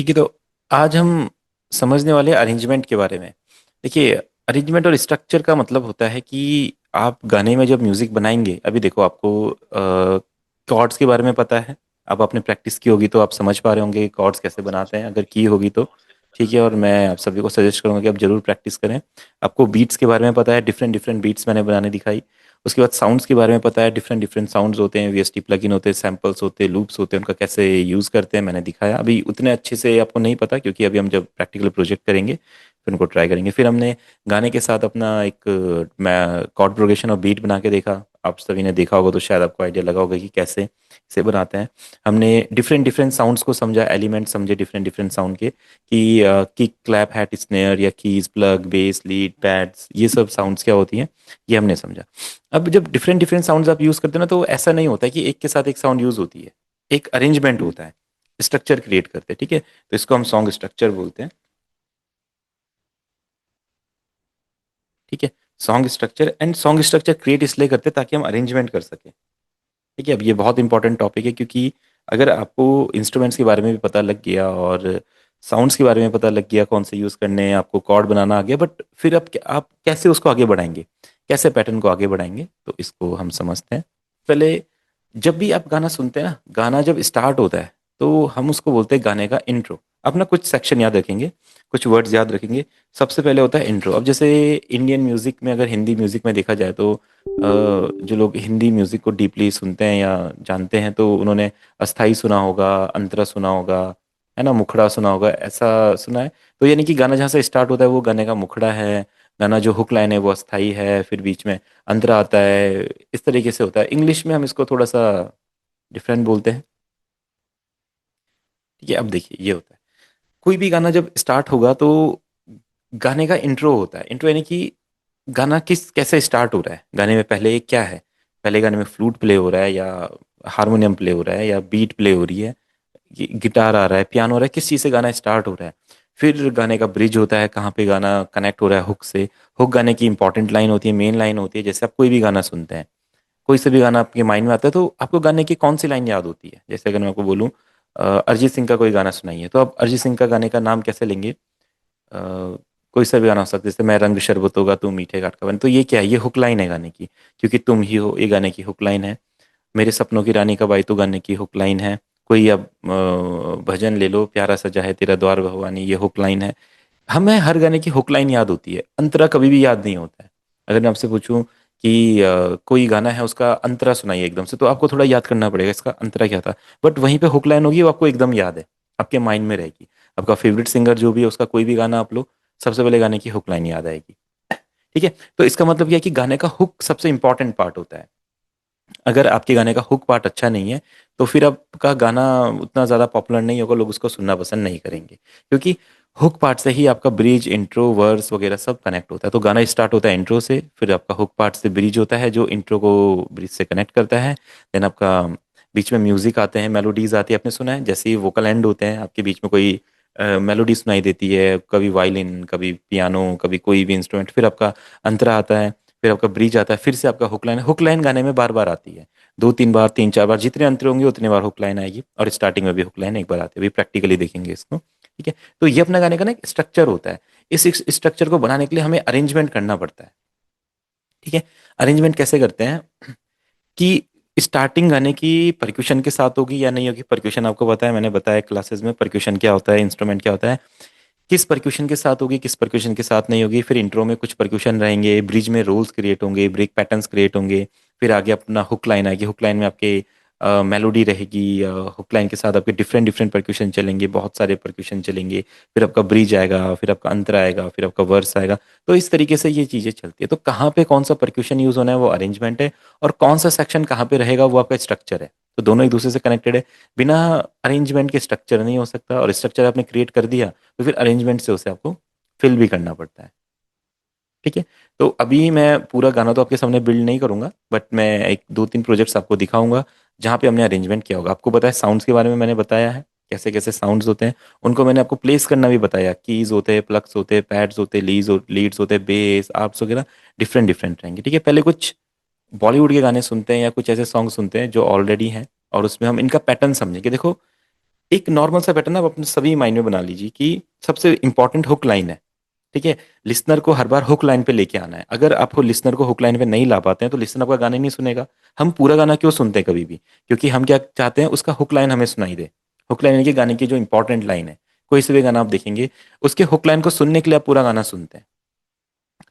ठीक है, तो आज हम समझने वाले हैं अरेंजमेंट के बारे में। देखिए, अरेंजमेंट और स्ट्रक्चर का मतलब होता है कि आप गाने में जब म्यूजिक बनाएंगे, अभी देखो आपको कॉर्ड्स के बारे में पता है। अब आपने प्रैक्टिस की होगी तो आप समझ पा रहे होंगे कॉर्ड्स कैसे बनाते हैं, अगर की होगी तो ठीक है। और मैं आप सभी को सजेस्ट करूंगा कि आप जरूर प्रैक्टिस करें। आपको बीट्स के बारे में पता है, डिफरेंट डिफरेंट बीट्स मैंने बनाने दिखाई। उसके बाद साउंड्स के बारे में पता है, डिफरेंट डिफरेंट साउंड्स होते हैं, वीएसटी प्लगइन होते हैं, सैम्पल्स होते हैं, लूप्स होते हैं, उनका कैसे यूज़ करते हैं मैंने दिखाया। अभी उतने अच्छे से आपको नहीं पता, क्योंकि अभी हम जब प्रैक्टिकल प्रोजेक्ट करेंगे फिर उनको ट्राई करेंगे। फिर हमने गाने के साथ अपना एक मैं कॉर्ड प्रोग्रेशन और बीट बना के देखा। आप सभी ने देखा होगा तो शायद आपको आइडिया लगा होगा कि कैसे इसे बनाते हैं। हमने डिफरेंट डिफरेंट साउंड्स को समझा, एलिमेंट समझे डिफरेंट डिफरेंट साउंड के, कि किक, क्लैप, हैट, स्नेयर या keys, plug, base, lead, pads, ये सब साउंड्स क्या होती हैं, ये हमने समझा। अब जब डिफरेंट डिफरेंट साउंड्स आप यूज करते हैं ना, तो ऐसा नहीं होता है कि एक के साथ एक साउंड यूज होती है। एक अरेंजमेंट होता है, स्ट्रक्चर क्रिएट करते हैं। ठीक है, तो इसको हम सॉन्ग स्ट्रक्चर बोलते हैं। ठीक है, song structure and song structure create इसलिए करते हैं ताकि हम अरेंजमेंट कर सकें। ठीक है, अब ये बहुत इंपॉर्टेंट टॉपिक है, क्योंकि अगर आपको इंस्ट्रूमेंट्स के बारे में भी पता लग गया और साउंड्स के बारे में पता लग गया कौन से यूज़ करने हैं, आपको कॉर्ड बनाना आ गया, बट फिर आप कैसे उसको आगे बढ़ाएंगे, कैसे पैटर्न को आगे बढ़ाएंगे, तो इसको हम समझते हैं। पहले, जब भी आप गाना सुनते हैं ना, गाना जब स्टार्ट होता है तो हम उसको बोलते हैं गाने का इंट्रो। आप ना कुछ सेक्शन याद रखेंगे, कुछ वर्ड्स याद रखेंगे। सबसे पहले होता है इंट्रो। अब जैसे इंडियन म्यूजिक में, अगर हिंदी म्यूजिक में देखा जाए तो जो लोग हिंदी म्यूजिक को डीपली सुनते हैं या जानते हैं, तो उन्होंने अस्थाई सुना होगा, अंतरा सुना होगा, है ना, मुखड़ा सुना होगा, ऐसा सुना है। तो यानी कि गाना जहाँ से स्टार्ट होता है वो गाने का मुखड़ा है। गाना जो हुक लाइन है वो अस्थाई है, फिर बीच में अंतरा आता है। इस तरीके से होता है। इंग्लिश में हम इसको थोड़ा सा डिफरेंट बोलते हैं। ठीक है, अब देखिए ये होता है, कोई भी गाना जब स्टार्ट होगा तो गाने का इंट्रो होता है। इंट्रो यानी कि गाना किस कैसे स्टार्ट हो रहा है, गाने में पहले क्या है। पहले गाने में फ्लूट प्ले हो रहा है या हारमोनियम प्ले हो रहा है या बीट प्ले हो रही है, गिटार आ रहा है, पियानो हो रहा है, किस चीज़ से गाना स्टार्ट हो रहा है। फिर गाने का ब्रिज होता है, कहाँ पे गाना कनेक्ट हो रहा है हुक से। हुक गाने की इंपॉर्टेंट लाइन होती है, मेन लाइन होती है। जैसे आप कोई भी गाना सुनते हैं, कोई से भी गाना आपके माइंड में आता है, तो आपको गाने की कौन सी लाइन याद होती है। जैसे अगर मैं आपको बोलूँ अरिजीत सिंह का कोई गाना सुनाइए, तो आप अरिजीत सिंह का गाने का नाम कैसे लेंगे। कोई सा भी गाना हो सकता है, जैसे मैं रंग शरबतों का तू मीठे घाट का बन, तो ये क्या है, ये हुक लाइन है गाने की, क्योंकि तुम ही हो, ये गाने की हुक लाइन है। मेरे सपनों की रानी कब आई तू गाने की हुक लाइन है। कोई अब भजन ले लो, प्यारा सजा है तेरा द्वार भवानी, ये हुक लाइन है। हमें हर गाने की हुक लाइन याद होती है, अंतरा कभी भी याद नहीं होता है। अगर मैं आपसे पूछूं कि कोई गाना है उसका अंतरा सुनाइए एकदम से, तो आपको थोड़ा याद करना पड़ेगा इसका अंतरा क्या था। बट वहीं पे हुक लाइन होगी, वो आपको एकदम याद है, आपके माइंड में रहेगी। आपका फेवरेट सिंगर जो भी है उसका कोई भी गाना आप लो, सबसे पहले गाने की हुक लाइन याद आएगी। ठीक है, तो इसका मतलब क्या है कि गाने का हुक सबसे इंपॉर्टेंट पार्ट होता है। अगर आपके गाने का हुक पार्ट अच्छा नहीं है, तो फिर आपका गाना उतना ज़्यादा पॉपुलर नहीं होगा, लोग उसको सुनना पसंद नहीं करेंगे, क्योंकि हुक पार्ट से ही आपका ब्रिज, इंट्रो, वर्स वगैरह सब कनेक्ट होता है। तो गाना स्टार्ट होता है इंट्रो से, फिर आपका हुक पार्ट से ब्रिज होता है जो इंट्रो को ब्रिज से कनेक्ट करता है। देन आपका बीच में म्यूजिक आते हैं, मेलोडीज आती है। आपने सुना है जैसे ही वोकल एंड होते हैं, आपके बीच में कोई मेलोडी सुनाई देती है, कभी वायलिन, कभी पियानो, कभी कोई भी इंस्ट्रूमेंट। फिर आपका अंतरा आता है, फिर आपका ब्रिज आता है, फिर से आपका हुक लाइन। हुक लाइन गाने में बार बार आती है, दो तीन बार, तीन चार बार, जितने अंतर होंगे उतने बार हुक लाइन आएगी। और स्टार्टिंग में भी हुक लाइन एक बार आती है, अभी प्रैक्टिकली देखेंगे इसको। ठीक है, तो ये अपना गाने का ना एक स्ट्रक्चर होता है। इस स्ट्रक्चर को बनाने के लिए हमें अरेंजमेंट करना पड़ता है। ठीक है, अरेंजमेंट कैसे करते हैं कि स्टार्टिंग गाने की परक्यूशन के साथ होगी या नहीं होगी। परक्यूशन आपको पता है, मैंने बताया क्लासेस में परक्यूशन क्या होता है, इंस्ट्रूमेंट क्या होता है। किस परक्यूशन के साथ होगी, किस परक्यूशन के साथ नहीं होगी। फिर इंट्रो में कुछ परक्यूशन रहेंगे, ब्रिज में रोल्स क्रिएट होंगे, ब्रेक पैटर्न्स क्रिएट होंगे। फिर आगे अपना हुक लाइन आएगी, हुक लाइन में आपके मेलोडी रहेगी। हुक लाइन के साथ आपके डिफरेंट डिफरेंट परक्यूशन चलेंगे, बहुत सारे परक्यूशन चलेंगे। फिर आपका ब्रिज आएगा, फिर आपका अंतर आएगा, फिर आपका वर्स आएगा। तो इस तरीके से ये चीज़ें चलती है। तो कहाँ पे कौन सा परक्यूशन यूज होना है वो अरेंजमेंट है, और कौन सा सेक्शन कहाँ पे रहेगा वो आपका स्ट्रक्चर है। तो दोनों एक दूसरे से कनेक्टेड है। बिना अरेंजमेंट के स्ट्रक्चर नहीं हो सकता, और स्ट्रक्चर आपने क्रिएट कर दिया तो फिर अरेंजमेंट से उसे आपको फिल भी करना पड़ता है। ठीक है, तो अभी मैं पूरा गाना तो आपके सामने बिल्ड नहीं करूंगा, बट मैं एक दो तीन प्रोजेक्ट्स आपको दिखाऊंगा जहाँ पे हमने अरेंजमेंट किया होगा। आपको पता है साउंड्स के बारे में मैंने बताया है, कैसे कैसे साउंड्स होते हैं। उनको मैंने आपको प्लेस करना भी बताया, कीज होते हैं, प्लग्स होते हैं, पैड्स होते हैं, लीड्स होते हैं, बेस, आर्प्स वगैरह डिफरेंट डिफरेंट रहेंगे। ठीक है, पहले कुछ बॉलीवुड के गाने सुनते हैं या कुछ ऐसे सॉन्ग सुनते हैं जो ऑलरेडी हैं, और उसमें हम इनका पैटर्न समझेंगे। देखो, एक नॉर्मल सा पैटर्न आप अपने सभी माइंड में बना लीजिए कि सबसे इंपॉर्टेंट हुक लाइन है। ठीक है। लिसनर को हर बार हुक लाइन पे लेके आना है। अगर आपको लिसनर को हुक लाइन पे नहीं ला पाते हैं तो लिसनर आपका गाना ही नहीं सुनेगा। हम पूरा गाना क्यों सुनते हैं कभी भी? क्योंकि हम क्या चाहते हैं, उसका हुक लाइन हमें सुनाई दे। हुक लाइन यानी कि गाने की जो इंपॉर्टेंट लाइन है। कोई से भी गाना आप देखेंगे, उसके हुक लाइन को सुनने के लिए आप पूरा गाना सुनते हैं।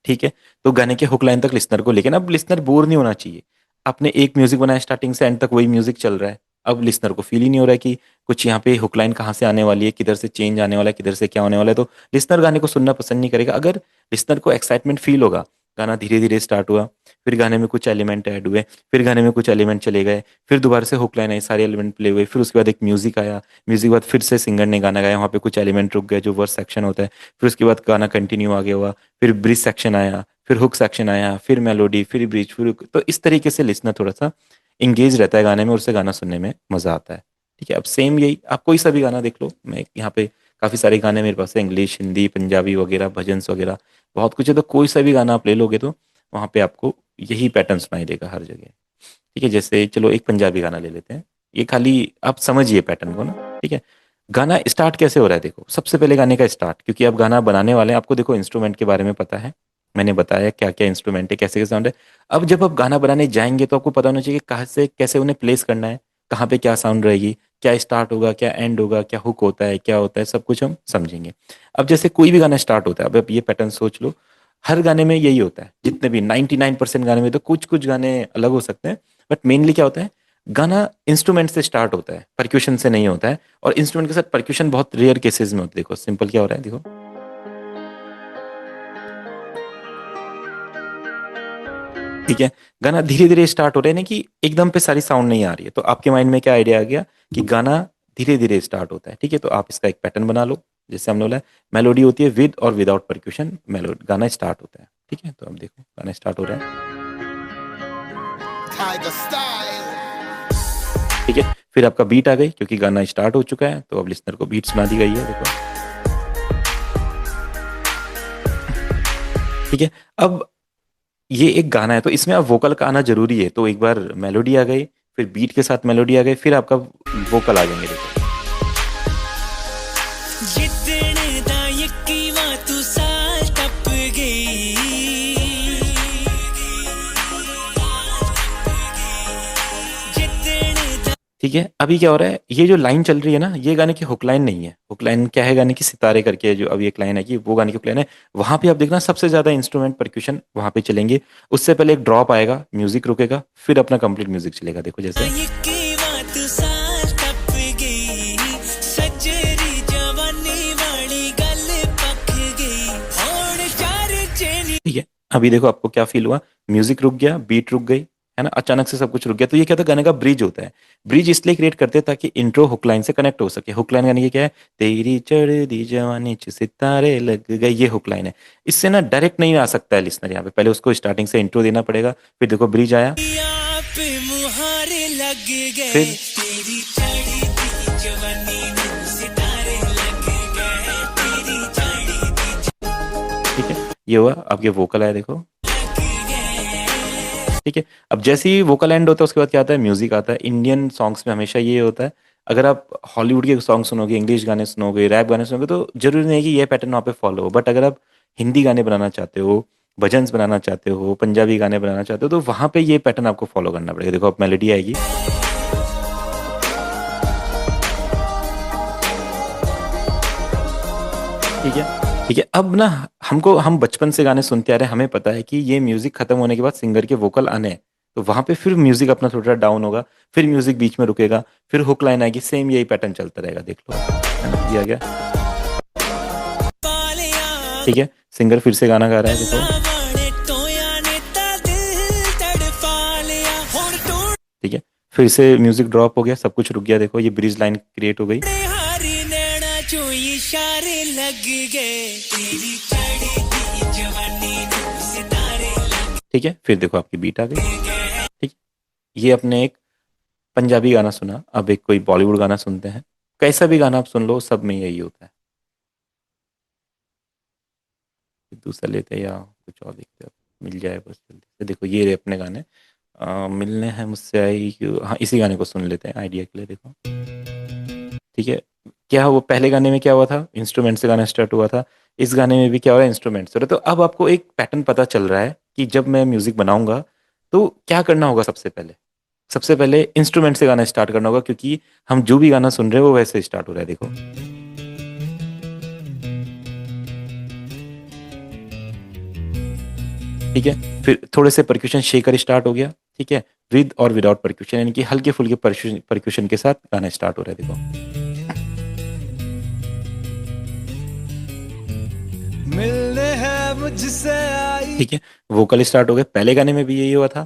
ठीक है। तो गाने के हुक लाइन तक लिसनर को, लेकिन अब लिसनर बोर नहीं होना चाहिए। आपने एक म्यूजिक बनाया, स्टार्टिंग से एंड तक वही म्यूजिक चल रहा है। अब लिसनर को फील ही नहीं हो रहा है कि कुछ यहाँ पे हुक लाइन कहाँ से आने वाली है, किधर से चेंज आने वाला है, किधर से क्या होने वाला है। तो लिसनर गाने को सुनना पसंद नहीं करेगा। अगर लिसनर को एक्साइटमेंट फील होगा, गाना धीरे धीरे स्टार्ट हुआ, फिर गाने में कुछ एलिमेंट ऐड हुए, फिर गाने में कुछ एलिमेंट चले गए, फिर दोबारा से हुक लाइन आई, सारे एलिमेंट प्ले हुए, फिर उसके बाद एक म्यूजिक आया, म्यूजिक के बाद फिर से सिंगर ने गाना गाया, वहाँ पे कुछ एलिमेंट रुक गए जो वर्स सेक्शन होता है, फिर उसके बाद गाना कंटिन्यू आगे हुआ, फिर ब्रिज सेक्शन आया, फिर हुक सेक्शन आया, फिर मेलोडी, फिर ब्रिज, फिर तो इस तरीके से लिसनर थोड़ा सा इंगेज रहता है गाने में और उससे गाना सुनने में मजा आता है। ठीक है। अब सेम यही आप कोई सा भी गाना देख लो, मैं यहाँ पे काफी सारे गाने मेरे पास है, इंग्लिश, हिंदी, पंजाबी वगैरह, भजन्स वगैरह बहुत कुछ है। तो कोई सा भी गाना आप ले लोगे तो वहाँ पे आपको यही पैटर्न सुनाई देगा हर जगह। ठीक है। जैसे चलो एक पंजाबी गाना ले लेते हैं, ये खाली आप समझिए पैटर्न को ना। ठीक है। गाना स्टार्ट कैसे हो रहा है, देखो सबसे पहले गाने का स्टार्ट, क्योंकि आप गाना बनाने वाले हैं, आपको देखो इंस्ट्रूमेंट के बारे में पता है, मैंने बताया क्या क्या इंस्ट्रूमेंट है, कैसे कैसे साउंड है। अब जब आप गाना बनाने जाएंगे तो आपको पता होना चाहिए कि कहाँ से कैसे उन्हें प्लेस करना है, कहाँ पे क्या साउंड रहेगी, क्या स्टार्ट होगा, क्या एंड होगा, क्या हुक होता है, क्या होता है, सब कुछ हम समझेंगे। अब जैसे कोई भी गाना स्टार्ट होता है, अब आप ये पैटर्न सोच लो, हर गाने में यही होता है, जितने भी 99% गाने में, तो कुछ कुछ गाने अलग हो सकते हैं, बट मेनली क्या होता है, गाना इंस्ट्रूमेंट से स्टार्ट होता है, परक्यूशन से नहीं होता है। और इंस्ट्रूमेंट के साथ परक्यूशन बहुत रेयर केसेस में होता है। देखो सिंपल क्या हो रहा है, देखो ठीक है। गाना धीरे धीरे स्टार्ट हो रहा है ना, कि एकदम पे सारी साउंड नहीं आ रही है, तो आपके माइंड में क्या आइडिया आ गया कि गाना धीरे धीरे स्टार्ट होता है। ठीक है। तो आप इसका एक पैटर्न बना लो, जैसे हमने बोला मेलोडी होती है विद और विदाउट परक्यूशन, मेलोडी गाना स्टार्ट होता है। ठीक है। तो अब देखो गाना स्टार्ट हो रहा है। ठीक है। फिर आपका बीट आ गई, क्योंकि गाना स्टार्ट हो चुका है, तो अब लिसनर को बीट सुना दी गई है, देखो। ठीक है। अब ये एक गाना है तो इसमें अब वोकल का आना जरूरी है, तो एक बार मेलोडी आ गई, फिर बीट के साथ मेलोडी आ गई, फिर आपका वोकल आ जाएंगे, देखो। जितने दा यकीवा तू साल टप गई, ठीक है। अभी क्या हो रहा है, ये जो लाइन चल रही है ना, ये गाने की हुक लाइन नहीं है। हुक लाइन क्या है, गाने की सितारे करके जो अभी एक लाइन है, कि वो गाने की हुक लाइन है। वहां पे आप देखना सबसे ज्यादा इंस्ट्रूमेंट परक्यूशन वहां पे चलेंगे। उससे पहले एक ड्रॉप आएगा, म्यूजिक रुकेगा, फिर अपना कंप्लीट म्यूजिक चलेगा, देखो जैसे। ठीक है। अभी देखो आपको क्या फील हुआ, म्यूजिक रुक गया, बीट रुक गई, है ना, अचानक से सब कुछ रुक गया। तो ये क्या होता है, गाने का ब्रिज होता है। ब्रिज इसलिए क्रिएट करते हैं ताकि इंट्रो हुक लाइन से कनेक्ट हो सके। हुक लाइन गाने की क्या है, तेरी चढ़ दी जवानी च सितारे लग गए, ये हुक लाइन है। इससे ना डायरेक्ट नहीं आ सकता है लिसनर यहाँ पे, पहले उसको स्टार्टिंग से इंट्रो देना पड़ेगा, फिर देखो ब्रिज आया, फिर ठीक है, ये हुआ, अब ये वोकल आया, देखो। ठीक है। अब जैसे ही वोकल एंड होता है, उसके बाद क्या आता है, म्यूजिक आता है। इंडियन सॉन्ग्स में हमेशा ये होता है, अगर आप हॉलीवुड के सॉन्ग सुनोगे, इंग्लिश गाने सुनोगे, रैप गाने सुनोगे, तो जरूरी नहीं है कि ये पैटर्न वहाँ पे फॉलो हो। बट अगर आप हिंदी गाने बनाना चाहते हो, भजन्स बनाना चाहते हो, पंजाबी गाने बनाना चाहते हो, तो वहाँ पे ये पैटर्न आपको फॉलो करना पड़ेगा। देखो अब मेलोडी आएगी, ठीक है। ठीक है। अब ना हम बचपन से गाने सुनते आ रहे हैं, हमें पता है कि ये म्यूजिक खत्म होने के बाद सिंगर के वोकल आने हैं, तो वहां पे फिर म्यूजिक अपना थोड़ा डाउन होगा, फिर म्यूजिक बीच में रुकेगा, फिर हुक लाइन आएगी, सेम यही पैटर्न चलता रहेगा, देख लो, है ना, ये आ गया। ठीक है। सिंगर फिर से गाना गा रहा है, देखो। ठीक है। फिर से म्यूजिक ड्रॉप हो गया, सब कुछ रुक गया, देखो ये ब्रिज लाइन क्रिएट हो गई। ठीक है। फिर देखो आपकी बीट आ गई। ठीक है। ये अपने एक पंजाबी गाना सुना, अब एक कोई बॉलीवुड गाना सुनते हैं। कैसा भी गाना आप सुन लो, सब में यही होता है। दूसरा लेते हैं या कुछ और देखते हैं, मिल जाए बस जल्दी से। देखो ये रहे अपने गाने, मिलने हैं मुझसे आई क्यों, हाँ इसी गाने को सुन लेते हैं आइडिया के लिए, देखो। ठीक है। क्या वो पहले गाने में क्या हुआ था, इंस्ट्रूमेंट से गाना स्टार्ट हुआ था, इस गाने में भी क्या हो रहा है, इंस्ट्रूमेंट से हो रहा है। तो अब आपको एक पैटर्न पता चल रहा है कि जब मैं म्यूजिक बनाऊंगा तो क्या करना होगा। सबसे पहले इंस्ट्रूमेंट से गाना स्टार्ट करना होगा, क्योंकि हम जो भी गाना सुन रहे हैं वो वैसे स्टार्ट हो रहा है, देखो। ठीक है, फिर थोड़े से परक्यूशन शेकर स्टार्ट हो गया। ठीक है, विद और विदाउट परक्यूशन, यानी कि हल्के फुल्के परक्यूशन के साथ गाना स्टार्ट हो रहा है, देखो। मिलने है मुझसे आई। ठीक है, वोकल स्टार्ट हो गए। पहले गाने में भी यही हुआ था,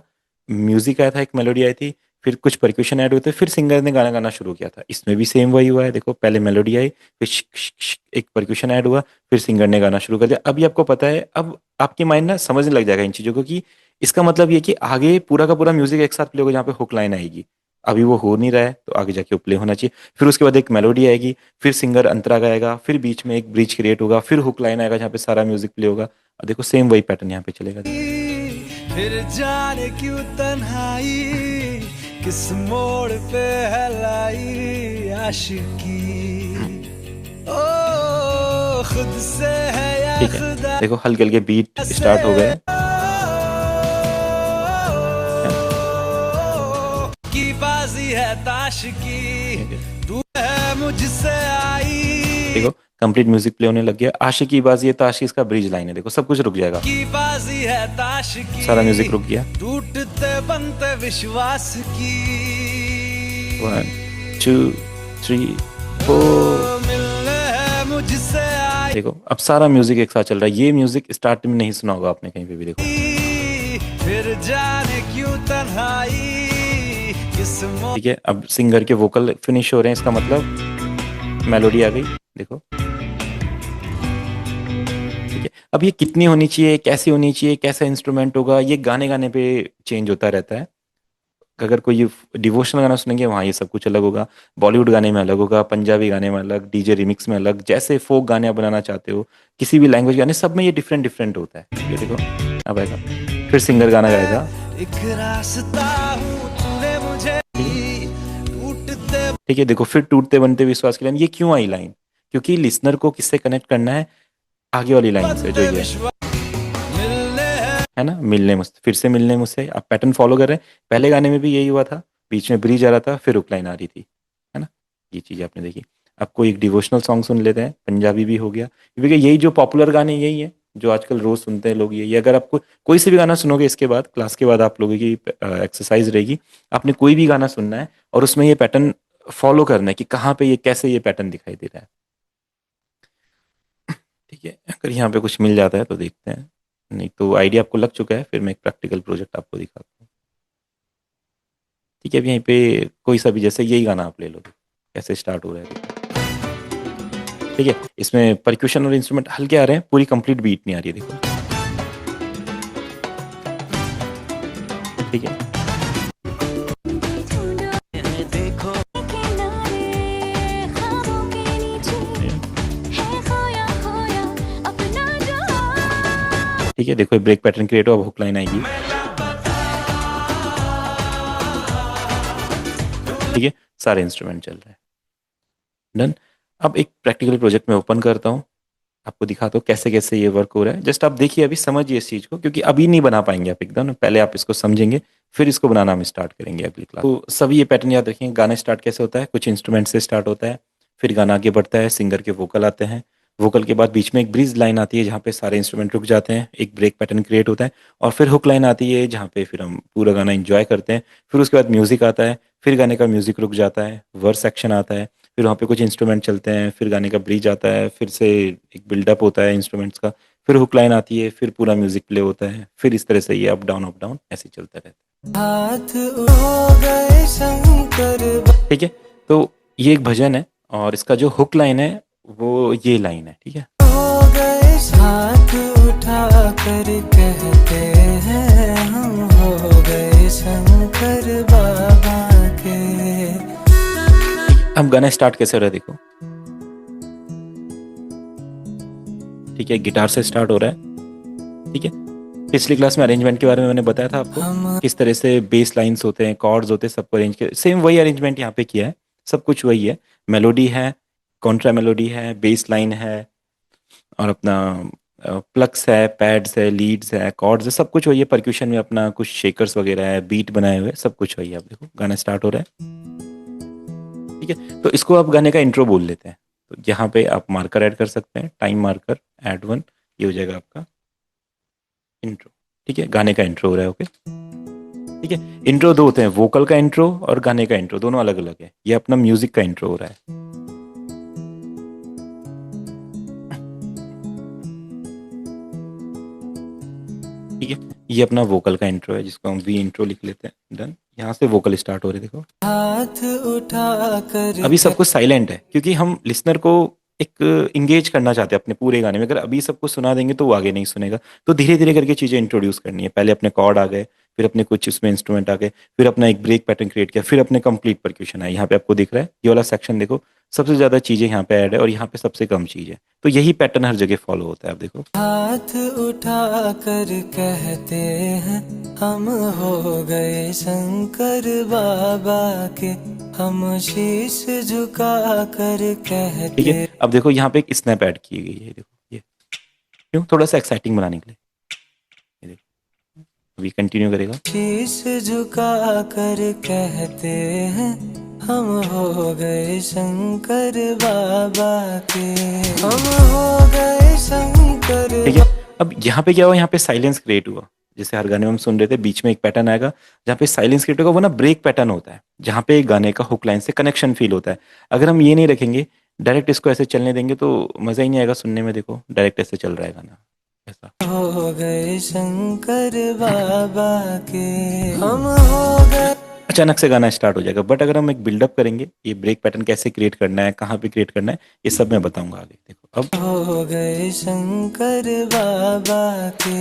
म्यूजिक आया था, एक मेलोडी आई थी, फिर कुछ परक्यूशन ऐड हुए थे, फिर सिंगर ने गाना गाना शुरू किया था। इसमें भी सेम वही हुआ है, देखो। पहले मेलोडी आई, फिर एक परक्यूशन ऐड हुआ, फिर सिंगर ने गाना शुरू कर दिया। अभी आपको पता है, अब आपकी माइंड ना समझने लग जाएगा इन चीजों को, कि इसका मतलब ये कि आगे पूरा का पूरा म्यूजिक एक साथ प्ले होगा, जहाँ पे हुक लाइन आएगी। अभी वो हो नहीं रहा है, तो आगे जाके वो प्ले होना चाहिए। फिर उसके बाद एक मेलोडी आएगी, फिर सिंगर अंतरा गाएगा, फिर बीच में एक ब्रिज क्रिएट होगा, फिर हुक लाइन आएगा जहाँ पे सारा म्यूजिक प्ले होगा। और देखो सेम वही पैटर्न यहाँ पे चलेगा, देखो। फिर जाने क्यों तन्हाई, किस मोड़ पे है लाई आशिकी। ओ खुद से है या ठीक है, खुदा देखो हल्के हल्के बीट से। स्टार्ट हो गए हैं, है ना। की बाजी है ताश की, ठीक है, तू है मुझसे आई। देखो कंप्लीट म्यूजिक प्ले होने लग गया। आशिकी बाजी है ताशिश का ब्रिज लाइन है, देखो सब कुछ रुक जाएगा, की बाजी है ताश सारा म्यूजिक की, रुक गया। टूटते बनते विश्वास की। 1 2 3 4। मिलने है मुझसे आई, देखो अब सारा म्यूजिक एक साथ चल रहा है। ये म्यूजिक स्टार्ट में नहीं सुना होगा आपने कहीं पे भी, देखो। फिर जाने क्यों तन्हाई, किस मो। ठीक है, अब सिंगर के वोकल फिनिश हो रहे हैं, इसका मतलब मेलोडी आ गई, देखो। ठीक है, अब ये कितनी होनी चाहिए, कैसी होनी चाहिए, कैसा इंस्ट्रूमेंट होगा, ये गाने गाने पे चेंज होता रहता है। अगर कोई डिवोशनल गाना सुनेंगे वहाँ ये सब कुछ अलग होगा, बॉलीवुड गाने में अलग होगा, पंजाबी गाने में अलग, डीजे रिमिक्स में अलग, जैसे फोक गाने आप बनाना चाहते हो, किसी भी लैंग्वेज गाने, सब में ये डिफरेंट डिफरेंट होता है। ये देखो अब आएगा, फिर सिंगर गाना गाएगा। एक रास्ता हूँ तूने मुझे ठीक है, दी, टूटते ठीक है, देखो फिर टूटते बनते विश्वास की लाइन। ये क्यों आई लाइन, क्योंकि लिसनर को किससे कनेक्ट करना है, आगे वाली लाइन से, जो बनते ये विश्वास। मिलने है है ना, मिलने मुझसे, फिर से मिलने मुझसे। आप पैटर्न फॉलो कर रहे हैं, पहले गाने में भी यही हुआ था, बीच में ब्रिज आ रहा था, फिर हुक लाइन आ रही थी, है ना। ये चीज़ आपने देखी। अब कोई एक डिवोशनल सॉन्ग सुन लेते हैं, पंजाबी भी हो गया, क्योंकि यही जो पॉपुलर गाने यही है जो आजकल रोज सुनते हैं लोग। यही अगर आपको कोई से भी गाना सुनोगे, इसके बाद क्लास के बाद आप लोगों की एक्सरसाइज रहेगी, आपने कोई भी गाना सुनना है और उसमें ये पैटर्न फॉलो करना है कि कहाँ पे ये कैसे ये पैटर्न दिखाई दे रहा है। ठीक है, अगर यहाँ पे कुछ मिल जाता है तो देखते हैं, नहीं तो आइडिया आपको लग चुका है। फिर मैं एक प्रैक्टिकल प्रोजेक्ट आपको दिखाता हूँ। ठीक है, अब यहीं पे कोई सा भी, जैसे यही गाना आप ले लो, कैसे स्टार्ट हो रहा है, देखो। ठीक है, इसमें परक्यूशन और इंस्ट्रूमेंट हल्के आ रहे हैं, पूरी कंप्लीट बीट नहीं आ रही है, देखो। ठीक है, देखो ठीक है, देखो ब्रेक पैटर्न क्रिएट हो, अब हुक लाइन आएगी। ठीक है, सारे इंस्ट्रूमेंट चल रहे हैं, डन। अब एक प्रैक्टिकल प्रोजेक्ट में ओपन करता हूँ, आपको दिखाता हूँ कैसे कैसे ये वर्क हो रहा है। जस्ट आप देखिए, अभी समझिए इस चीज़ को, क्योंकि अभी नहीं बना पाएंगे आप एकदम, पहले आप इसको समझेंगे, फिर इसको बनाना हम स्टार्ट करेंगे अगली क्लास। तो सभी ये पैटर्न याद रखेंगे। गाना स्टार्ट कैसे होता है, कुछ इंस्ट्रूमेंट से स्टार्ट होता है, फिर गाना आगे बढ़ता है, सिंगर के वोकल आते हैं, वोकल के बाद बीच में एक ब्रिज लाइन आती है जहाँ पे सारे इंस्ट्रूमेंट रुक जाते हैं, एक ब्रेक पैटर्न क्रिएट होता है, और फिर हुक लाइन आती है जहाँ पे फिर हम पूरा गाना इंजॉय करते हैं। फिर उसके बाद म्यूजिक आता है, फिर गाने का म्यूजिक रुक जाता है, वर्स सेक्शन आता है, फिर वहाँ पे कुछ इंस्ट्रूमेंट चलते हैं, फिर गाने का ब्रिज आता है, फिर से एक बिल्डअप होता है इंस्ट्रूमेंट्स का, फिर हुक लाइन आती है, फिर पूरा म्यूजिक प्ले होता है, फिर इस तरह से ये अप डाउन ऐसे ही चलता रहता हाथ हो गए शंकर। है। ठीक है, तो ये एक भजन है, और इसका जो हुक लाइन है वो ये लाइन है। ठीक है, हो गए हाथ उठा कर कहते हैं हम हो गए शंकर बाबा के। अब गाना स्टार्ट कैसे हो रहा है, देखो। ठीक है, गिटार से स्टार्ट हो रहा है। ठीक है, पिछली क्लास में अरेंजमेंट के बारे में मैंने बताया था आपको, किस तरह से बेस लाइंस होते हैं, कॉर्ड्स होते हैं, सबको अरेंज किया, सेम वही अरेंजमेंट यहाँ पे किया है, सब कुछ वही है। मेलोडी है, कॉन्ट्रा मेलोडी है, बेस लाइन है, और अपना प्लक्स है, पैड्स है, लीड्स है, कॉर्ड्स है, सब कुछ वही है। परक्यूशन में अपना कुछ शेकर्स वगैरह है, बीट बनाए हुए, सब कुछ वही है। आप देखो गाना स्टार्ट हो रहा है, ठीक है। तो इसको आप गाने का इंट्रो बोल लेते हैं। तो यहाँ पे आप मार्कर ऐड कर सकते हैं, टाइम मार्कर ऐड 1, ये हो जाएगा आपका इंट्रो, ठीक है। गाने का इंट्रो हो रहा है, ओके, ठीक है। इंट्रो दो होते हैं, वोकल का इंट्रो और गाने का इंट्रो, दोनों अलग अलग है। ये अपना म्यूजिक का इंट्रो हो रहा है, ठीक है। ये अपना वोकल का इंट्रो है, जिसको हम वी इंट्रो लिख लेते हैं, डन। यहाँ से वोकल स्टार्ट हो रहे, देखो। हाथ उठा कर अभी सब कुछ साइलेंट है, क्योंकि हम लिसनर को एक इंगेज करना चाहते हैं अपने पूरे गाने में। अगर अभी सब कुछ सुना देंगे तो वो आगे नहीं सुनेगा। तो धीरे धीरे करके चीजें इंट्रोड्यूस करनी है। पहले अपने कॉर्ड आ गए, फिर अपने कुछ उसमें इंस्ट्रूमेंट आ गए, फिर अपना एक ब्रेक पैटर्न क्रिएट किया, फिर अपने कंप्लीट परक्यूशन आया। यहाँ पे आपको दिख रहा है ये वाला सेक्शन, देखो सबसे ज्यादा चीजें यहाँ पे ऐड है और यहाँ पे सबसे कम चीज है। तो यही पैटर्न हर जगह फॉलो होता है, आप देखो। हाथ उठा कर कहते हैं हम हो गए शंकर बाबा के, हम शीश झुका कर ठीक कहते है, अब देखो यहाँ पे एक स्नैप ऐड की गई है, देखो ये क्यों, थोड़ा सा एक्साइटिंग बनाने के लिए। ये देखो अभी कंटिन्यू करेगा। शीश झुका कर कहते हैं हम हो गए शंकर बाबा के, हम हो गए शंकर ठीक है, अब यहाँ पे क्या हुआ, यहाँ पे साइलेंस क्रिएट हुआ। जैसे हर गाने में हम सुन रहे थे, बीच में एक पैटर्न आएगा जहाँ पे साइलेंस क्रिएट होगा, वो ना ब्रेक पैटर्न होता है, जहाँ पे गाने का हुक लाइन से कनेक्शन फील होता है। अगर हम ये नहीं रखेंगे, डायरेक्ट इसको ऐसे चलने देंगे तो मजा ही नहीं आएगा सुनने में। देखो डायरेक्ट ऐसे चल रहा है गाना, ऐसा। हो गए शंकर बाबा के, हम हो गए अचानक से गाना स्टार्ट हो जाएगा। बट अगर हम एक बिल्डअप करेंगे, ये ब्रेक पैटर्न कैसे क्रिएट करना है, कहाँ पे क्रिएट करना है, ये सब मैं बताऊंगा आगे। देखो अब हो गए शंकर बाबा के,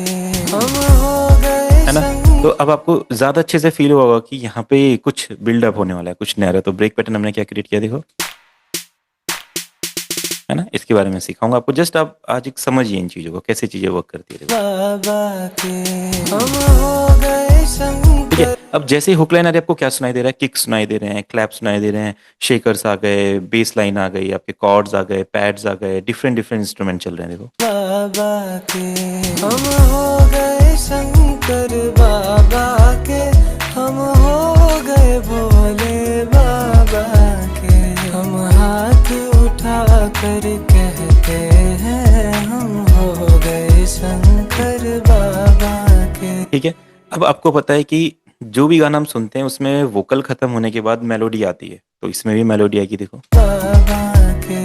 हम हो गए है ना। तो अब आपको ज्यादा अच्छे से फील होगा कि यहाँ पे कुछ बिल्डअप होने वाला है, कुछ नया है। तो ब्रेक पैटर्न हमने क्या क्रिएट किया, देखो, है ना। इसके बारे में सिखाऊंगा आपको, जस्ट आप आज एक समझिए इन चीजों को, कैसे चीजें वर्क करती है, देखो। बाबा के, हम हो गए ठीक है, शंकर। अब जैसे ही हुक लाइन आ रही है, आपको क्या सुनाई दे रहा है, किक सुनाई दे रहे हैं, क्लैप सुनाई दे रहे हैं, शेकर्स आ गए, बेस लाइन आ गई, आपके कॉर्ड्स आ गए, पैड्स आ गए, डिफरेंट डिफरेंट इंस्ट्रूमेंट चल रहे हैं, देखो। बाबा के, हम हो गए शंकर बाबा के, हम हो गए भोले बाबा के, हम हाथ उठा कर कहते हैं हम हो गए शंकर बाबा के। ठीक है, अब आपको पता है कि जो भी गाना हम सुनते हैं उसमें वोकल खत्म होने के बाद मेलोडी आती है, तो इसमें भी मेलोडी आएगी, देखो। बाबा के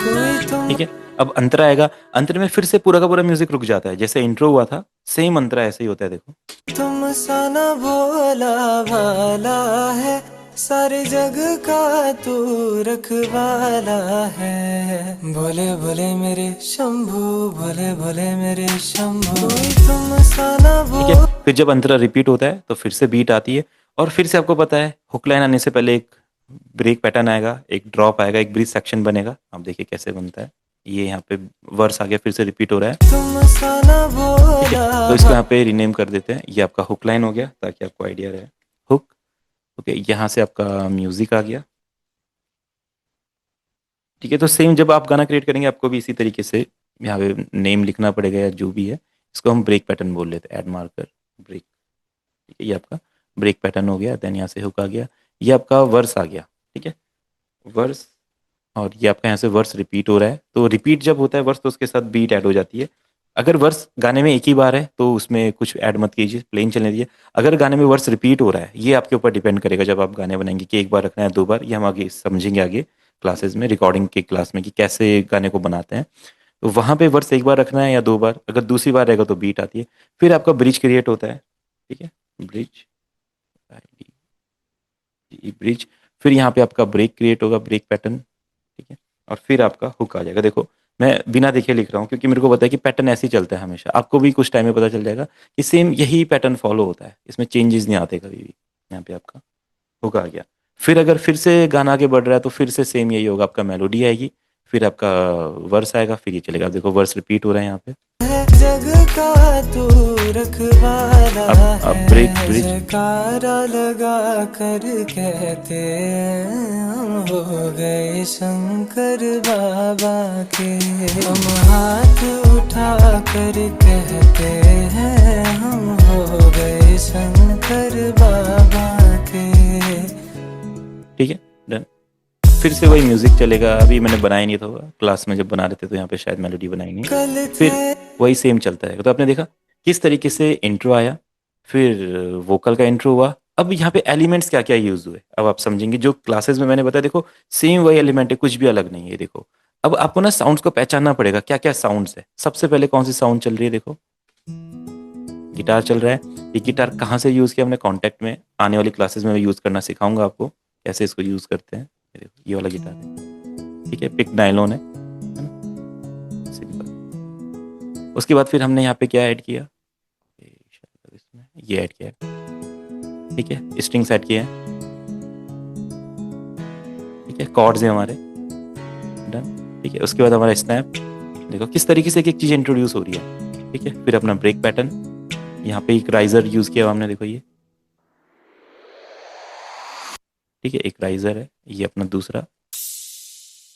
कोई तुम ठीक है, अब अंतरा आएगा, अंतर में फिर से पूरा का पूरा म्यूजिक रुक जाता है। जैसे इंट्रो हुआ था, सेम अंतरा ऐसे ही होता है, देखो। तुम सा न भोला भाला है, सारे जग का तू रखवाला है, भोले भोले मेरे शंभू, भोले भोले मेरे शंभू, कोई तुम सा न ठीक है, फिर जब अंतरा रिपीट होता है तो फिर से बीट आती है, और फिर से आपको पता है हुक लाइन आने से पहले एक ब्रेक पैटर्न आएगा, एक ड्रॉप आएगा, एक ब्रीथ सेक्शन बनेगा। आप देखिए कैसे बनता है। ये यहाँ पे वर्स आ गया, फिर से रिपीट हो रहा है, तुम सा न ठीक है। भोला तो इसको यहाँ पे रीनेम कर देते हैं, ये आपका हुक लाइन हो गया, ताकि आपको आइडिया रहे। हुक, ओके, यहाँ से आपका म्यूजिक आ गया, ठीक है। तो सेम जब आप गाना क्रिएट करेंगे, आपको भी इसी तरीके से यहाँ पे नेम लिखना पड़ेगा या जो भी है। इसको हम ब्रेक पैटर्न बोल लेते हैं, ऐड मार्कर ब्रेक, ठीक है। ये आपका ब्रेक पैटर्न हो गया, देन यहाँ से हुक आ गया, ये आपका वर्स आ गया, ठीक है, वर्स। और ये आपका यहाँ से वर्स रिपीट हो रहा है। तो रिपीट जब होता है वर्स, तो उसके साथ बीट ऐड हो जाती है। अगर वर्स गाने में एक ही बार है तो उसमें कुछ ऐड मत कीजिए, प्लेन चलने दीजिए। अगर गाने में वर्स रिपीट हो रहा है, ये आपके ऊपर डिपेंड करेगा जब आप गाने बनाएंगे, कि एक बार रखना है, 2 बार, ये हम आगे समझेंगे आगे क्लासेस में, रिकॉर्डिंग की क्लास में, कि कैसे गाने को बनाते हैं। तो वहां पे वर्स एक बार रखना है या 2 बार, अगर दूसरी बार रहेगा तो बीट आती है। फिर आपका ब्रिज क्रिएट होता है, ठीक है, ब्रिज, ब्रिज। फिर यहाँ पे आपका ब्रेक क्रिएट होगा, ब्रेक पैटर्न, ठीक है, और फिर आपका हुक आ जाएगा। देखो मैं बिना देखे लिख रहा हूँ, क्योंकि मेरे को पता है कि पैटर्न ऐसे ही चलता है हमेशा। आपको भी कुछ टाइम में पता चल जाएगा कि सेम यही पैटर्न फॉलो होता है, इसमें चेंजेस नहीं आते कभी भी। यहाँ पे आपका हुक आ गया। फिर अगर फिर से गाना आगे बढ़ रहा है तो फिर से सेम यही होगा, आपका मेलोडी आएगी, फिर आपका वर्स आएगा, फिर ये चलेगा। देखो वर्स रिपीट हो रहा है यहाँ पे, जग का तू रखवाला अब ब्रेक है। ब्रिज। जयकारा लगा कर कहते हैं हम हो गए शंकर बाबा के। हम हाथ उठा कर कहते हैं हम हो गए शंकर बाबा के। ठीक है, डन। फिर से वही म्यूजिक चलेगा। अभी मैंने बनाया नहीं था, क्लास में जब बना रहे थे तो यहाँ पे शायद मेलोडी बनाई नहीं। कल फिर थे वही सेम चलता है। तो आपने देखा किस तरीके से इंट्रो आया, फिर वोकल का इंट्रो हुआ। अब यहाँ पे एलिमेंट्स क्या क्या यूज हुए अब आप समझेंगे। जो क्लासेस में मैंने बताया, देखो सेम वही एलिमेंट है, कुछ भी अलग नहीं है। देखो अब आपको ना साउंड्स को पहचानना पड़ेगा, क्या क्या साउंड्स है। सबसे पहले कौन सी साउंड चल रही है, देखो गिटार चल रहा है। ये गिटार कहाँ से यूज किया हमने, कॉन्टेक्ट में। आने वाली क्लासेस में मैं यूज करना सिखाऊंगा आपको कैसे इसको यूज करते हैं। ये देखो ये वाला गिटार है, ठीक है, पिक नाइलॉन है ना, सिंपल। उसके बाद फिर हमने यहाँ पे क्या ऐड किया, ये ऐड किया, ठीक है, स्ट्रिंग्स ऐड किया है, ठीक है, कॉर्ड्स है हमारे, डन, ठीक है। उसके बाद हमारा स्नैप, देखो किस तरीके से एक एक चीज इंट्रोड्यूस हो रही है, ठीक है। फिर अपना ब्रेक पैटर्न, यहाँ पे एक राइजर यूज किया हमने, देखो ये, ठीक है, एक राइजर है। ये अपना दूसरा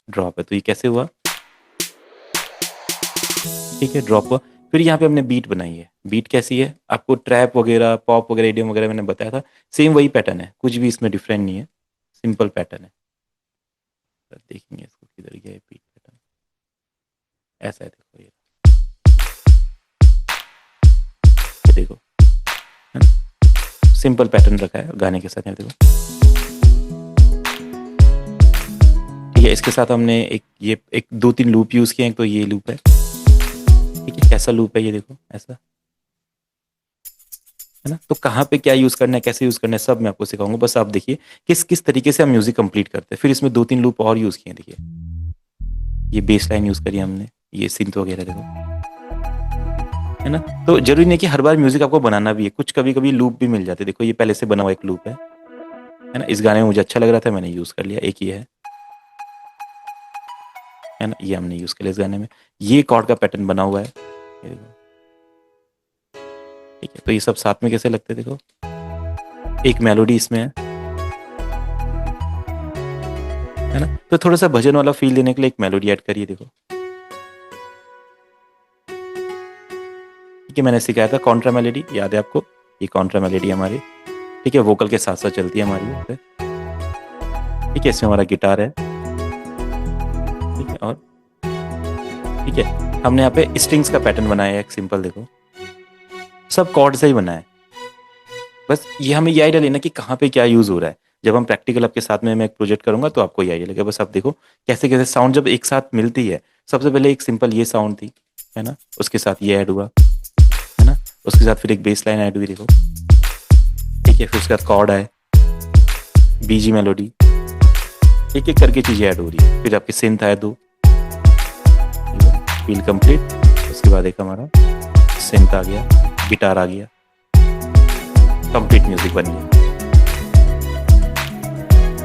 ड्रॉप है, तो ये कैसे हुआ, ठीक है, ड्रॉप हुआ। फिर यहाँ पे हमने बीट बनाई है। बीट कैसी है, आपको ट्रैप वगैरह, पॉप वगैरह, इडियम वगैरह मैंने बताया था, सेम वही पैटर्न है, कुछ भी इसमें डिफरेंट नहीं है, सिंपल पैटर्न है। देखेंगे इसको किधर गया है बीट पैटर्न, ऐसा है, देखो ये देखो, है ना, सिंपल पैटर्न रखा है गाने के साथ, देखो, ठीक है। इसके साथ हमने एक दो तीन लूप यूज किए हैं। तो ये लूप है, ठीक है, कैसा लूप है ये देखो, ऐसा है ना। तो कहाँ पे क्या यूज करना है, कैसे यूज करना है, सब मैं आपको सिखाऊंगा। बस आप देखिए किस किस तरीके से हम म्यूजिक कंप्लीट करते हैं। फिर इसमें दो तीन लूप और यूज किए, देखिए ये बेस लाइन यूज करी हमने, ये सिंथ वगैरह देखो, है ना। तो जरूरी नहीं कि हर बार म्यूजिक आपको बनाना भी है, कुछ कभी कभी लूप भी मिल जाते हैं। देखो ये पहले से बना हुआ एक लूप है ना। इस गाने में मुझे अच्छा लग रहा था, मैंने यूज कर लिया। एक ये है ना, ये हमने यूज कर लिया इस गाने में। ये कॉर्ड का पैटर्न बना हुआ है, ये देखो, ठीक है। तो ये सब साथ में कैसे लगते हैं, देखो एक मेलोडी इसमें है ना। तो थोड़ा सा भजन वाला फील देने के लिए एक मेलोडी ऐड करिए, देखो, ठीक है। मैंने सिखाया था कॉन्ट्रा मेलोडी, याद है आपको, ये कॉन्ट्रा मेलोडी हमारी, ठीक है, वोकल के साथ साथ चलती है हमारी, ठीक है। इसमें हमारा गिटार है, ठीक है, और ठीक है, हमने यहाँ पे स्ट्रिंग्स का पैटर्न बनाया है एक सिंपल, देखो सब कॉर्ड से ही बना है। बस ये हमें ये आइडिया लेना कि कहाँ पे क्या यूज हो रहा है। जब हम प्रैक्टिकल आपके साथ में मैं एक प्रोजेक्ट करूंगा तो आपको ये आइडिया लगेगा। बस आप देखो कैसे कैसे साउंड जब एक साथ मिलती है। सबसे पहले एक सिंपल ये साउंड थी, है ना, उसके साथ ये ऐड हुआ, है ना, उसके साथ फिर एक बेस लाइन ऐड हुई, देखो, ठीक है। फिर उसके बाद कॉर्ड आए, बीजी मेलोडी, एक एक करके चीजें ऐड हो रही है। फिर आपके सिंथ आए दो, फील कंप्लीट। उसके बाद एक हमारा सिंथ आ गया, गिटार आ गया, कंप्लीट म्यूजिक बन गया,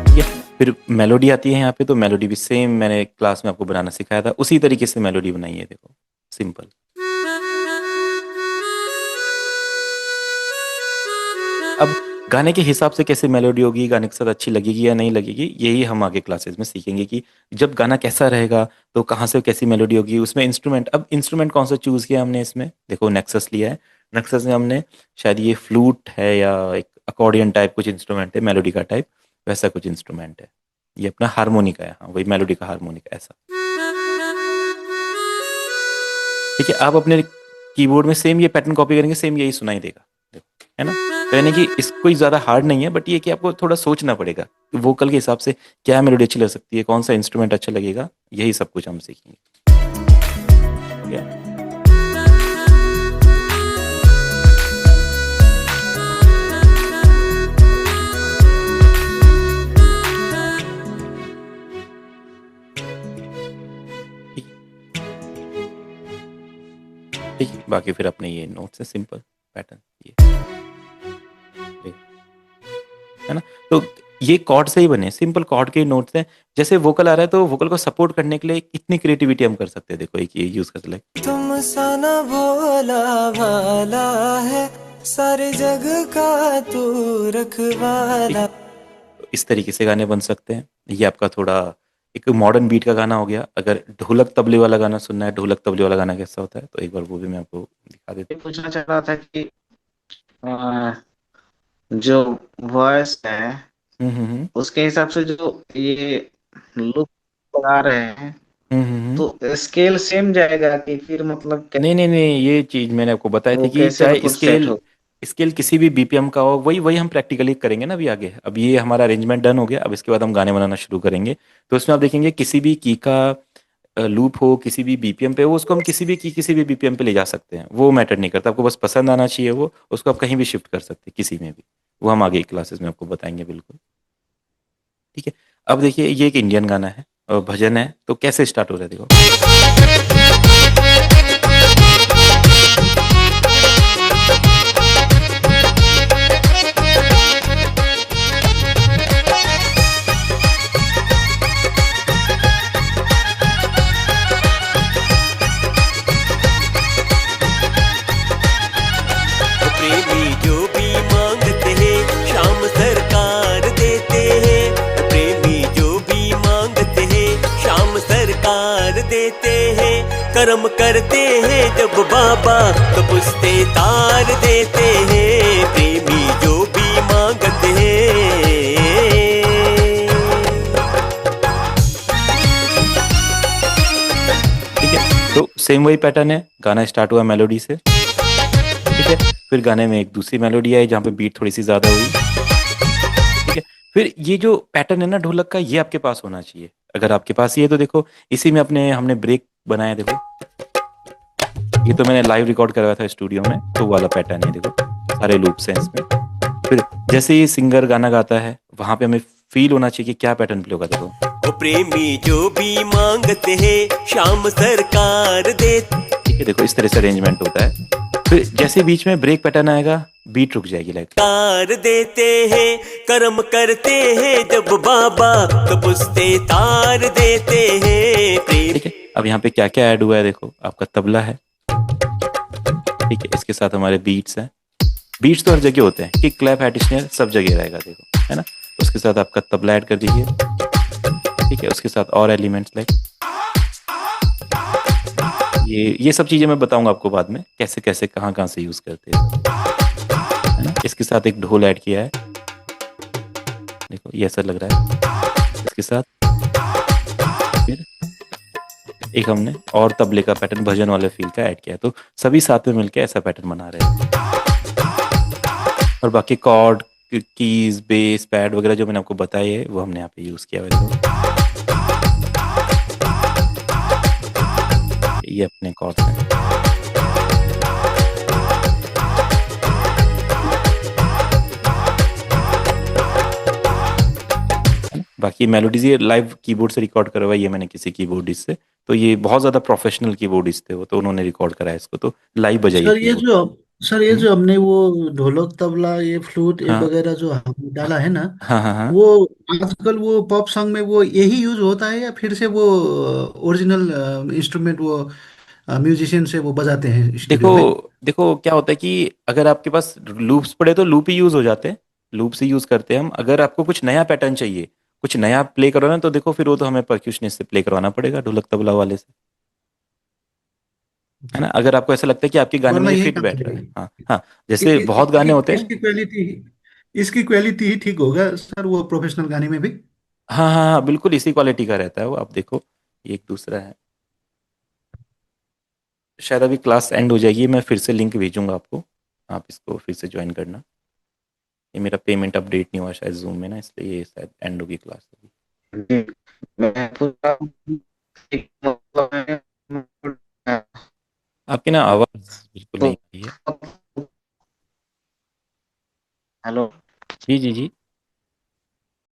ठीक है। फिर मेलोडी आती है यहाँ पे, तो मेलोडी भी सेम मैंने क्लास में आपको बनाना सिखाया था, उसी तरीके से मेलोडी बनाई है, देखो सिंपल। अब गाने के हिसाब से कैसे मेलोडी होगी, गाने के साथ अच्छी लगेगी या नहीं लगेगी, यही हम आगे क्लासेस में सीखेंगे कि जब गाना कैसा रहेगा तो कहाँ से कैसी मेलोडी होगी। उसमें इंस्ट्रूमेंट, अब इंस्ट्रूमेंट कौन सा चूज किया हमने इसमें, देखो नेक्सस लिया है। नेक्सस में हमने शायद ये फ्लूट है या एक अकॉर्डियन टाइप कुछ इंस्ट्रूमेंट है, मेलोडी का टाइप वैसा कुछ इंस्ट्रूमेंट है। ये अपना हारमोनिका है, हाँ वही मेलोडी का हारमोनिका, ऐसा, ठीक है। आप अपने कीबोर्ड में सेम ये पैटर्न कॉपी करेंगे, सेम यही सुनाई देगा, देखो, है ना। तो यानी कि इस कोई ज्यादा हार्ड नहीं है, बट ये कि आपको थोड़ा सोचना पड़ेगा कि वोकल के हिसाब से क्या मेलोडी अच्छी लग सकती है, कौन सा इंस्ट्रूमेंट अच्छा लगेगा, यही सब कुछ हम सीखेंगे, ठीक है? ठीक है, बाकी फिर अपने ये नोट्स है, सिंपल पैटर्न ये, ठीक है ना। तो ये कॉर्ड से ही बने, सिंपल कॉर्ड के नोट्स हैं। जैसे वोकल आ रहा है तो वोकल को सपोर्ट करने के लिए कितनी क्रिएटिविटी हम कर सकते हैं, देखो एक ये यूज कर सकते हैं। तुम सा न भोला भाला है, सारे जग का तू ठीक रखवाला। है, तो इस तरीके से गाने बन सकते हैं। ये आपका थोड़ा एक मॉडर्न बीट का गाना हो गया। अगर ढोलक तबले वाला गाना सुनना है, ढोलक तबले वाला गाना कैसा होता है, तो एक बार वो भी मैं आपको दिखा देता ये पूछना चाह रहा था कि अ, जो वॉइस है हूँ। उसके हिसाब से जो ये लुक लगा रहे हैं, हम्म। तो स्केल सेम जाएगा कि फिर मतलब नहीं नहीं नहीं, ये चीज मैंने आपको बताई थी वो कि कैसे चाहे मतलब सेट स्केल हो। स्केल किसी भी बीपीएम का हो, वही वही हम प्रैक्टिकली करेंगे ना अभी आगे। अब ये हमारा अरेंजमेंट डन हो गया, अब इसके बाद हम गाने बनाना शुरू करेंगे। तो इसमें आप देखेंगे किसी भी की का लूप हो, किसी भी बीपीएम पे हो, उसको हम किसी भी की किसी भी बीपीएम पे ले जा सकते हैं। वो मैटर नहीं करता, आपको बस पसंद आना चाहिए। वो उसको आप कहीं भी शिफ्ट कर सकते हैं, किसी में भी। वो हम आगे क्लासेस में आपको बताएंगे बिल्कुल। ठीक है। अब देखिए, ये एक इंडियन गाना है और भजन है, तो कैसे स्टार्ट हो रहा है देखो। वो प्रेमी जो भी मांगते हैं शाम सरकार देते हैं। वो प्रेमी जो भी मांगते हैं शाम सरकार देते हैं। कर्म करते हैं जब बाबा तो पुश्ते तार देते हैं। प्रेमी जो भी मांगते हैं। ठीक है, तो सेम वही पैटर्न है। गाना स्टार्ट हुआ मेलोडी से। ठीक है, फिर गाने में एक दूसरी मेलोडी आई जहाँ पे बीट थोड़ी सी ज्यादा हुई। ठीक है, फिर ये जो पैटर्न है ना ढोलक का, ये आपके पास होना चाहिए। अगर आपके पास ये है तो देखो, इसी में अपने हमने ब्रेक बनाया देखो। ये तो मैंने लाइव रिकॉर्ड करवाया था स्टूडियो में, तो वो वाला पैटर्न है देखो। सारे लूप्स हैं इसमें। फिर जैसे ही सिंगर गाना गाता है, वहां पे हमें फील होना चाहिए कि क्या पैटर्न प्ले होगा देखो। वो प्रेमी जो भी मांगते हैं शाम सरकार देते। ठीक है, देखो इस तरह से अरेंजमेंट होता है। फिर जैसे बीच में ब्रेक पैटर्न आएगा, बीट रुक जाएगी लाइक। तार देते हैं। कर्म करते हैं जब बाबा तो पुश्ते तार देते हैं। प्रेम ठीक है, अब यहाँ पे क्या क्या ऐड हुआ है देखो। आपका तबला है। ठीक है, इसके साथ हमारे बीट्स हैं। बीट्स तो हर जगह होते हैं, किक क्लैप हैट स्नेयर सब जगह रहेगा देखो, है ना। उसके साथ आपका तबला ऐड कर दीजिए। ठीक है, उसके साथ और एलिमेंट्स लाइक ये सब चीजें मैं बताऊंगा आपको बाद में, कैसे कैसे कहाँ कहाँ से यूज करते हैं, है ना। इसके साथ एक ढोल ऐड किया है देखो, ये ऐसा लग रहा है। इसके साथ फिर एक हमने और तबले का पैटर्न भजन वाले फील का ऐड किया है। तो सभी साथ में मिलकर ऐसा पैटर्न बना रहे हैं। और बाकी कॉर्ड, कीज, बेस, पैड वगैरह जो मैंने आपको बताई है, वो हमने यहाँ पे यूज किया हुआ है। ये अपने कॉर्ड्स हैं। बाकी मेलोडीज ये लाइव कीबोर्ड से रिकॉर्ड करवाई है मैंने किसी कीबोर्डिस्ट से। तो ये बहुत ज्यादा प्रोफेशनल कीबोर्डिस्ट थे वो, तो उन्होंने रिकॉर्ड कराया इसको। तो लाइव बजाइए सर ये कीबोर्ड। जो सर ये हम्म, जो हमने वो ढोलक तबला ये फ्लूट ये हाँ वगैरह जो हमने डाला है ना, हाँ हाँ हाँ। वो आजकल वो पॉप सॉन्ग में वो यही यूज होता है या फिर से वो ओरिजिनल इंस्ट्रूमेंट वो म्यूजिशियन से वो बजाते हैं देखो स्टूडियो में? देखो क्या होता है कि अगर आपके पास लूप्स पड़े तो लूप ही यूज हो जाते हैं। लूप से यूज करते हैं हम। अगर आपको कुछ नया पैटर्न चाहिए, कुछ नया प्ले करवाना है, तो देखो फिर वो तो हमें परक्यूशनिस्ट से प्ले करवाना पड़ेगा, ढोलक तबला वाले से, है ना। अगर आपको ऐसा लगता है कि आपके गाने में वरना ये यही फिट काम बैठ रहा है, चलेगी। हाँ हाँ। जैसे बहुत गाने होते हैं। इसकी क्वालिटी ही ठीक होगा सर वो प्रोफेशनल गाने में भी। हाँ हाँ हाँ, बिल्कुल इसी क्वालिटी का रहता है वो। आप देखो, ये एक दूसरा है। शायद अभी क्लास एंड हो जाएगी, मैं फिर से लिंक भेजूंगा आपको, आप इसको फिर से ज्वाइन करना। ये मेरा पेमेंट अपडेट नहीं हुआ शायद जूम में ना, इसलिए ये शायद एंड होगी क्लास अभी। मैं पूछ रहा हूँ कि मतलब आपकी ना आवाज़ बिल्कुल तो नहीं आ रही है। हेलो। जी जी जी।